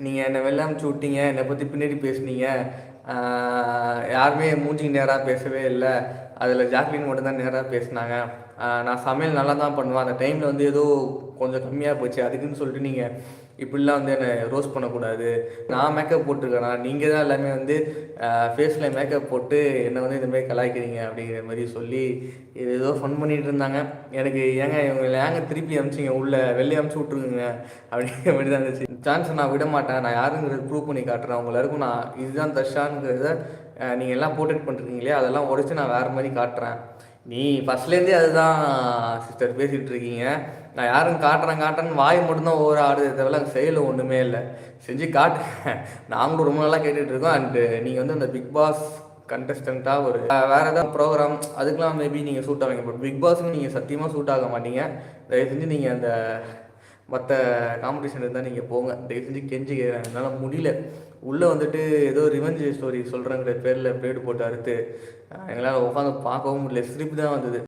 நீங்கள் என்னை வெளில அனுப்பிச்சி விட்டீங்க, என்னை பற்றி பின்னாடி பேசுனீங்க, யாருமே மூஞ்சிக்கு நேராக பேசவே இல்லை, அதில் ஜாக்லின் மட்டும்தான் நேராக பேசினாங்க. நான் சமையல் நல்லா தான் பண்ணுவேன், அந்த டைமில் வந்து ஏதோ கொஞ்சம் கம்மியாக போச்சு, அதுக்குன்னு சொல்லிட்டு நீங்கள் இப்படிலாம் வந்து என்னை ரோஸ்ட் பண்ணக்கூடாது. நான் மேக்கப் போட்டிருக்கேனா, நீங்கள் தான் எல்லாமே வந்து ஃபேஸில் மேக்கப் போட்டு என்னை வந்து இந்தமாதிரி கலாய்க்கிறீங்க அப்படிங்கிற மாதிரி சொல்லி இது ஏதோ ஃபன் பண்ணிகிட்டு இருந்தாங்க. எனக்கு ஏங்க இவங்களை ஏங்க திருப்பி அனுப்பிச்சிங்க, உள்ளே வெளியே அனுப்பிச்சி விட்ருக்குங்க அப்படிங்கிற மாதிரி தான் இருந்துச்சு. சான்ஸை நான் விட மாட்டேன், நான் யாருங்கிறது ப்ரூவ் பண்ணி காட்டுறேன் உங்க எல்லாருக்கும். நான் இதுதான் தர்ஷாங்கிறத நீங்கள் எல்லாம் போர்ட்ரேட் பண்ணுறீங்களே, அதெல்லாம் உடச்சி நான் வேறு மாதிரி காட்டுறேன். நீ ஃபஸ்ட்லேருந்தே அதுதான் சிஸ்டர் பேசிகிட்டு இருக்கீங்க. நான் யாரும் காட்டுறேன்னு வாய் மட்டும்தான் ஒவ்வொரு ஆடுதே தவிர அங்கே செயலில் ஒன்றுமே இல்லை. செஞ்சு காட்டுங்க. நாங்களும் ரொம்ப நல்லா கேட்டுட்டு இருக்கோம். அண்டு நீங்கள் வந்து அந்த பிக் பாஸ் கண்டஸ்டண்ட்டாக ஒரு வேறு ஏதாவது ப்ரோக்ராம் அதுக்கெலாம் மேபி நீங்கள் சூட் ஆவீங்க. பட் பிக் பாஸுக்கு நீங்கள் சத்தியமாக சூட் ஆக மாட்டீங்க. தயவு செஞ்சு நீங்கள் அந்த மற்ற காம்படிஷன் இருந்தால் நீங்கள் போங்க. தயவு செஞ்சு கெஞ்சி கேட்குறேன், என்னால் முடியல. உள்ளே வந்துட்டு ஏதோ ரிவெஞ்ச் ஸ்டோரி சொல்கிறேங்கிற பேரில் பிளேடு போட்டு அறுத்து எங்களால் உட்காந்து பார்க்கவும் முடியல. சிரிப்பு தான் வந்தது.